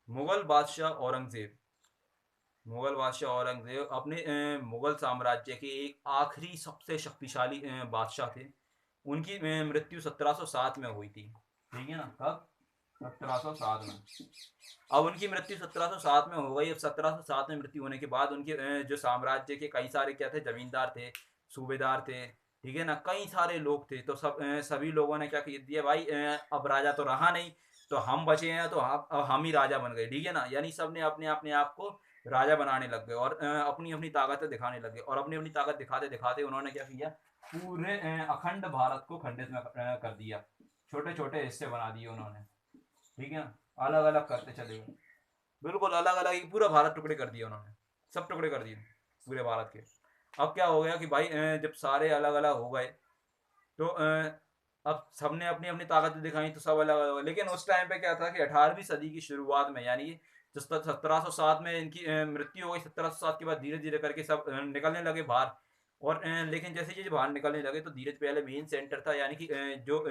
मुगल बादशाह औरंगजेब, मुगल बादशाह औरंगजेब अपने मुगल साम्राज्य के एक आखिरी सबसे शक्तिशाली बादशाह थे। उनकी मृत्यु 1707 में हुई थी। ठीक है ना, कब? 1707 में। अब उनकी मृत्यु 1707 में हो गई। अब 1707 में मृत्यु होने के बाद उनके जो साम्राज्य के कई सारे क्या थे, जमींदार थे, सूबेदार थे, ठीक है ना, कई सारे लोग थे। तो सभी लोगों ने क्या कह दिया, भाई अब राजा तो रहा नहीं, तो हम बचे हैं, तो अब हम ही राजा बन गए। ठीक है ना, यानी सब ने अपने अपने आप को राजा बनाने लग गए और अपनी अपनी ताकत दिखाने लगे। और अपनी अपनी ताकत दिखाते दिखाते उन्होंने क्या किया, पूरे अखंड भारत को खंडित में कर दिया। छोटे छोटे हिस्से बना दिए उन्होंने। ठीक है ना, अलग अलग करते चले गए, बिल्कुल अलग अलग ही पूरा भारत टुकड़े कर दिए उन्होंने, सब टुकड़े कर दिए पूरे भारत के। अब क्या हो गया कि भाई जब सारे अलग अलग हो गए, तो अब सबने अपनी अपनी ताकत दिखाई, तो सब अलग अलग हो गए। लेकिन उस टाइम पे क्या था कि 18वीं सदी की शुरुआत में, यानी कि 1707 में इनकी मृत्यु हो गई, 1707 के बाद धीरे धीरे करके सब निकलने लगे बाहर। और लेकिन जैसे ये बाहर निकलने लगे तो धीरे पहले मेन सेंटर था, यानी कि जो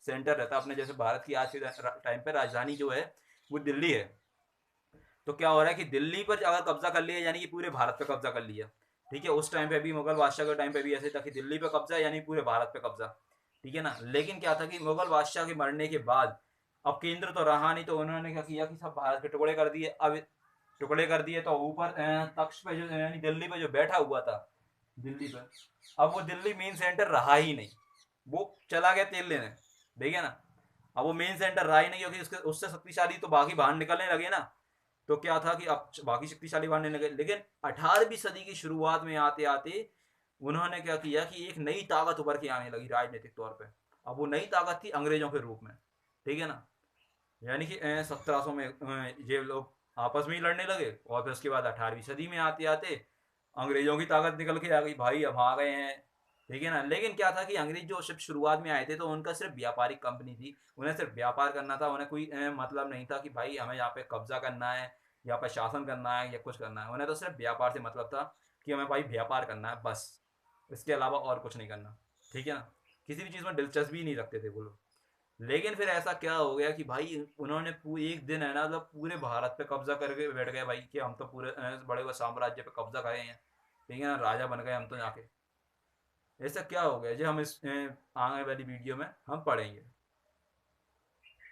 सेंटर रहता अपने जैसे भारत की आज के टाइम पे राजधानी जो है वो दिल्ली है। तो क्या हो रहा है कि दिल्ली पर अगर कब्जा कर लिया, यानी कि पूरे भारत पे कब्जा कर लिया। ठीक है, उस टाइम पे भी मुगल बादशाह के टाइम पे भी ऐसे था कि दिल्ली पे कब्जा यानी पूरे भारत पे कब्जा। ठीक है ना, लेकिन क्या था कि मुगल बादशाह के मरने के बाद अब केंद्र तो रहा नहीं, तो उन्होंने क्या किया कि सब भारत के टुकड़े कर दिए। अब टुकड़े कर दिए तो ऊपर तख्त पे जो यानी दिल्ली पे जो बैठा हुआ था, दिल्ली पे, अब वो दिल्ली मेन सेंटर रहा ही नहीं, वो चला गया तेल लेने। ठीक है ना, अब वो मेन सेंटर रहा ही नहीं, क्योंकि उसके उससे शक्तिशाली तो बाकी बाहर निकलने लगे ना। तो क्या था कि अब बाकी शक्तिशाली बनने लगे। लेकिन 18वीं सदी की शुरुआत में आते आते उन्होंने क्या किया कि एक नई ताकत उभर के आने लगी राजनीतिक तौर पे। अब वो नई ताकत थी अंग्रेजों के रूप में। ठीक है ना, यानी कि 1700 में ये लोग आपस में ही लड़ने लगे, और फिर उसके बाद 18वीं सदी में आते आते अंग्रेजों की ताकत निकल के आ गई, भाई अब आ गए हैं। ठीक है ना, लेकिन क्या था कि अंग्रेज जो सिर्फ शुरुआत में आए थे तो उनका सिर्फ व्यापारिक कंपनी थी, उन्हें सिर्फ व्यापार करना था। उन्हें कोई मतलब नहीं था कि भाई हमें यहाँ पे कब्जा करना है, यहाँ पे शासन करना है या कुछ करना है। उन्हें तो सिर्फ व्यापार से मतलब था कि हमें भाई व्यापार करना है बस, इसके अलावा और कुछ नहीं करना। ठीक है ना, किसी भी चीज़ में दिलचस्पी नहीं रखते थे वो लोग। लेकिन फिर ऐसा क्या हो गया कि भाई उन्होंने एक दिन है ना, मतलब पूरे भारत पे कब्जा करके बैठ गए भाई, कि हम तो पूरे बड़े हुए साम्राज्य पे कब्जा करे हैं। ठीक है ना, राजा बन गए हम तो जाके। ऐसा क्या हो गया जो हम इस आने वाली वीडियो में हम पढ़ेंगे।